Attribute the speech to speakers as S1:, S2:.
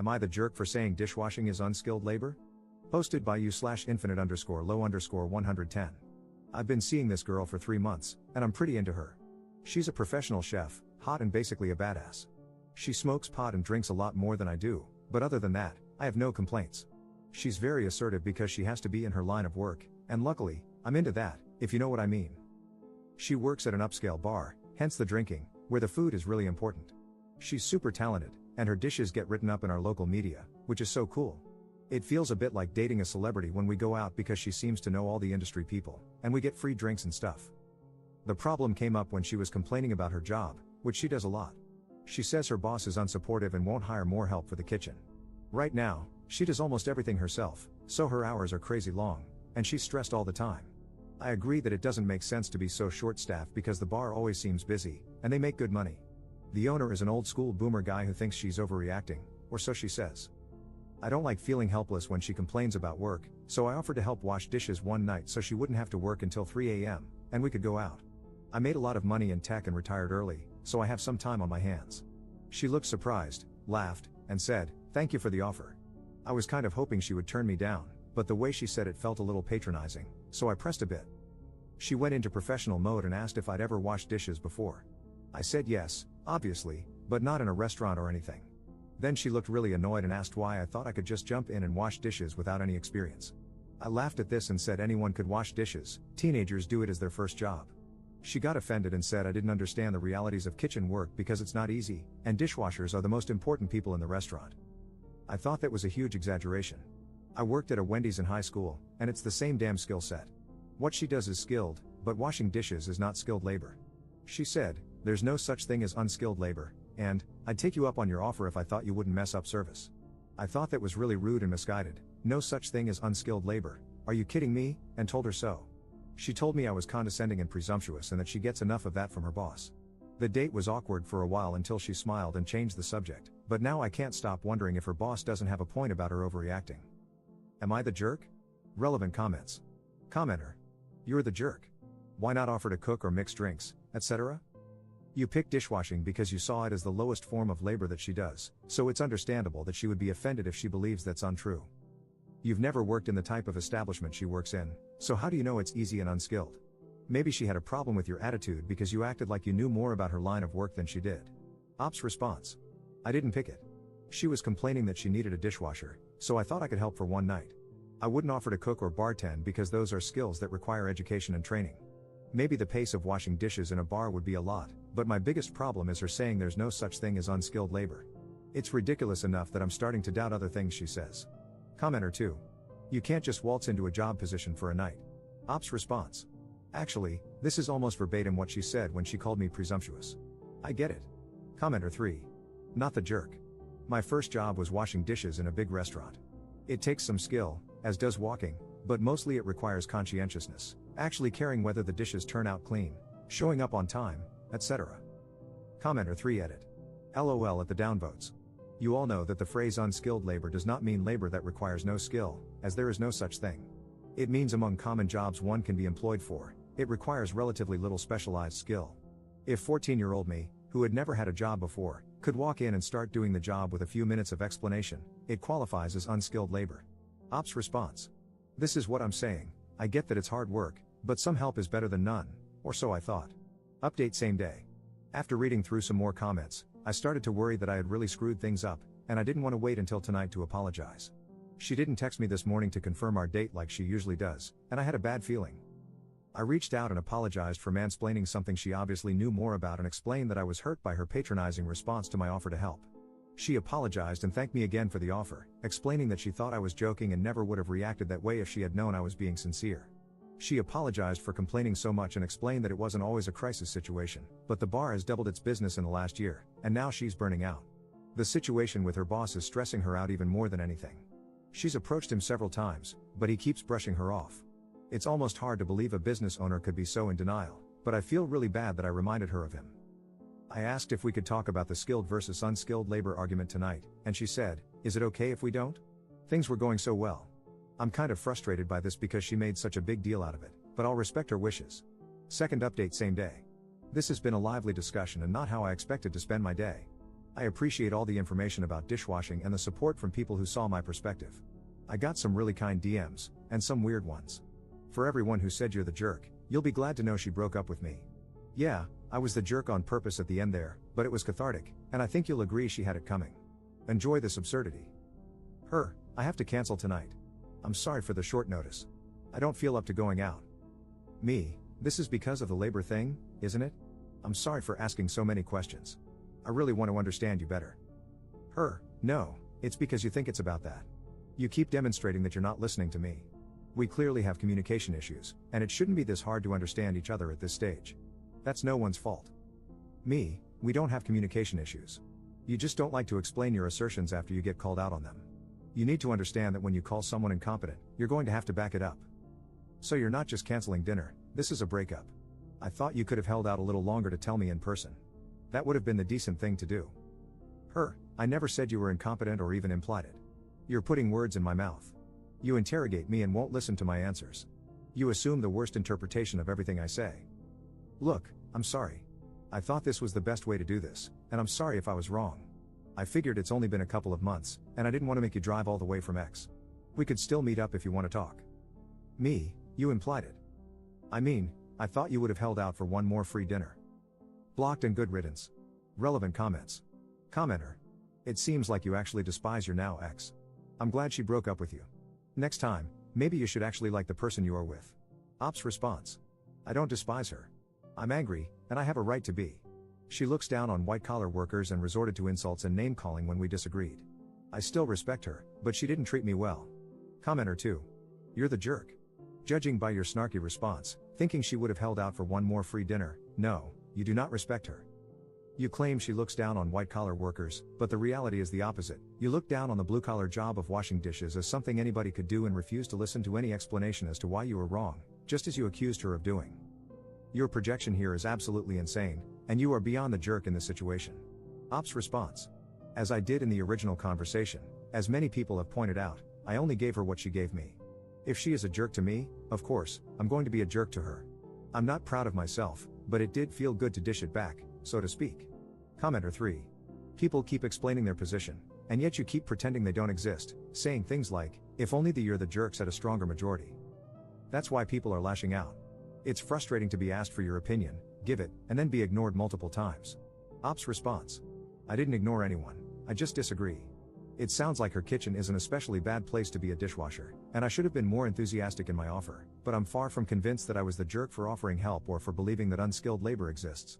S1: Am I the jerk for saying dishwashing is unskilled labor? Posted by you/infinite_low_110. I've been seeing this girl for 3 months, and I'm pretty into her. She's a professional chef, hot and basically a badass. She smokes pot and drinks a lot more than I do, but other than that, I have no complaints. She's very assertive because she has to be in her line of work, and luckily, I'm into that, if you know what I mean. She works at an upscale bar, hence the drinking, where the food is really important. She's super talented, and her dishes get written up in our local media, which is so cool. It feels a bit like dating a celebrity when we go out because she seems to know all the industry people, and we get free drinks and stuff. The problem came up when she was complaining about her job, which she does a lot. She says her boss is unsupportive and won't hire more help for the kitchen. Right now, she does almost everything herself, so her hours are crazy long, and she's stressed all the time. I agree that it doesn't make sense to be so short-staffed because the bar always seems busy, and they make good money. The owner is an old-school boomer guy who thinks she's overreacting, or so she says. I don't like feeling helpless when she complains about work, so I offered to help wash dishes one night so she wouldn't have to work until 3 a.m., and we could go out. I made a lot of money in tech and retired early, so I have some time on my hands. She looked surprised, laughed, and said, "Thank you for the offer." I was kind of hoping she would turn me down, but the way she said it felt a little patronizing, so I pressed a bit. She went into professional mode and asked if I'd ever washed dishes before. I said yes, obviously, but not in a restaurant or anything. Then she looked really annoyed and asked why I thought I could just jump in and wash dishes without any experience. I laughed at this and said anyone could wash dishes, teenagers do it as their first job. She got offended and said I didn't understand the realities of kitchen work because it's not easy, and dishwashers are the most important people in the restaurant. I thought that was a huge exaggeration. I worked at a Wendy's in high school, and it's the same damn skill set. What she does is skilled, but washing dishes is not skilled labor. She said, "There's no such thing as unskilled labor, and I'd take you up on your offer if I thought you wouldn't mess up service." I thought that was really rude and misguided. No such thing as unskilled labor. Are you kidding me? And told her so. She told me I was condescending and presumptuous and that she gets enough of that from her boss. The date was awkward for a while until she smiled and changed the subject, but now I can't stop wondering if her boss doesn't have a point about her overreacting. Am I the jerk? Relevant comments. Commenter. You're the jerk. Why not offer to cook or mix drinks, etc.? You picked dishwashing because you saw it as the lowest form of labor that she does, so it's understandable that she would be offended if she believes that's untrue. You've never worked in the type of establishment she works in, so how do you know it's easy and unskilled? Maybe she had a problem with your attitude because you acted like you knew more about her line of work than she did. Ops response. I didn't pick it. She was complaining that she needed a dishwasher, so I thought I could help for one night. I wouldn't offer to cook or bartend because those are skills that require education and training. Maybe the pace of washing dishes in a bar would be a lot, but my biggest problem is her saying there's no such thing as unskilled labor. It's ridiculous enough that I'm starting to doubt other things she says. Commenter 2. You can't just waltz into a job position for a night. Ops response. Actually, this is almost verbatim what she said when she called me presumptuous. I get it. Commenter 3. Not the jerk. My first job was washing dishes in a big restaurant. It takes some skill, as does walking, but mostly it requires conscientiousness, actually caring whether the dishes turn out clean, showing up on time, etc. Commenter 3 edit. LOL at the downvotes. You all know that the phrase unskilled labor does not mean labor that requires no skill, as there is no such thing. It means among common jobs one can be employed for, it requires relatively little specialized skill. If 14-year-old me, who had never had a job before, could walk in and start doing the job with a few minutes of explanation, it qualifies as unskilled labor. Ops response. This is what I'm saying, I get that it's hard work, but some help is better than none, or so I thought. Update same day. After reading through some more comments, I started to worry that I had really screwed things up, and I didn't want to wait until tonight to apologize. She didn't text me this morning to confirm our date like she usually does, and I had a bad feeling. I reached out and apologized for mansplaining something she obviously knew more about and explained that I was hurt by her patronizing response to my offer to help. She apologized and thanked me again for the offer, explaining that she thought I was joking and never would have reacted that way if she had known I was being sincere. She apologized for complaining so much and explained that it wasn't always a crisis situation, but the bar has doubled its business in the last year, and now she's burning out. The situation with her boss is stressing her out even more than anything. She's approached him several times, but he keeps brushing her off. It's almost hard to believe a business owner could be so in denial, but I feel really bad that I reminded her of him. I asked if we could talk about the skilled versus unskilled labor argument tonight, and she said, "Is it okay if we don't?" Things were going so well. I'm kind of frustrated by this because she made such a big deal out of it, but I'll respect her wishes. Second update same day. This has been a lively discussion and not how I expected to spend my day. I appreciate all the information about dishwashing and the support from people who saw my perspective. I got some really kind DMs, and some weird ones. For everyone who said you're the jerk, you'll be glad to know she broke up with me. Yeah, I was the jerk on purpose at the end there, but it was cathartic, and I think you'll agree she had it coming. Enjoy this absurdity. Her, I have to cancel tonight. I'm sorry for the short notice. I don't feel up to going out. Me, this is because of the labor thing, isn't it? I'm sorry for asking so many questions. I really want to understand you better. Her, no, it's because you think it's about that. You keep demonstrating that you're not listening to me. We clearly have communication issues, and it shouldn't be this hard to understand each other at this stage. That's no one's fault. Me, we don't have communication issues. You just don't like to explain your assertions after you get called out on them. You need to understand that when you call someone incompetent, you're going to have to back it up. So you're not just canceling dinner, this is a breakup. I thought you could have held out a little longer to tell me in person. That would have been the decent thing to do. Her, I never said you were incompetent or even implied it. You're putting words in my mouth. You interrogate me and won't listen to my answers. You assume the worst interpretation of everything I say. Look, I'm sorry. I thought this was the best way to do this, and I'm sorry if I was wrong. I figured it's only been a couple of months, and I didn't want to make you drive all the way from X. We could still meet up if you want to talk. Me, you implied it. I mean, I thought you would have held out for one more free dinner. Blocked and good riddance. Relevant comments. Commenter. It seems like you actually despise your now ex. I'm glad she broke up with you. Next time, maybe you should actually like the person you are with. Ops response. I don't despise her. I'm angry, and I have a right to be. She looks down on white-collar workers and resorted to insults and name-calling when we disagreed. I still respect her, but she didn't treat me well. Commenter 2. You're the jerk. Judging by your snarky response, thinking she would have held out for one more free dinner, no, you do not respect her. You claim she looks down on white-collar workers, but the reality is the opposite. You look down on the blue-collar job of washing dishes as something anybody could do and refuse to listen to any explanation as to why you were wrong, just as you accused her of doing. Your projection here is absolutely insane, and you are beyond the jerk in this situation. Ops response. As I did in the original conversation, as many people have pointed out, I only gave her what she gave me. If she is a jerk to me, of course, I'm going to be a jerk to her. I'm not proud of myself, but it did feel good to dish it back, so to speak. Commenter 3. People keep explaining their position, and yet you keep pretending they don't exist, saying things like, if only you're the jerks had a stronger majority. That's why people are lashing out. It's frustrating to be asked for your opinion, give it, and then be ignored multiple times. Ops response. I didn't ignore anyone, I just disagree. It sounds like her kitchen is an especially bad place to be a dishwasher, and I should have been more enthusiastic in my offer, but I'm far from convinced that I was the jerk for offering help or for believing that unskilled labor exists.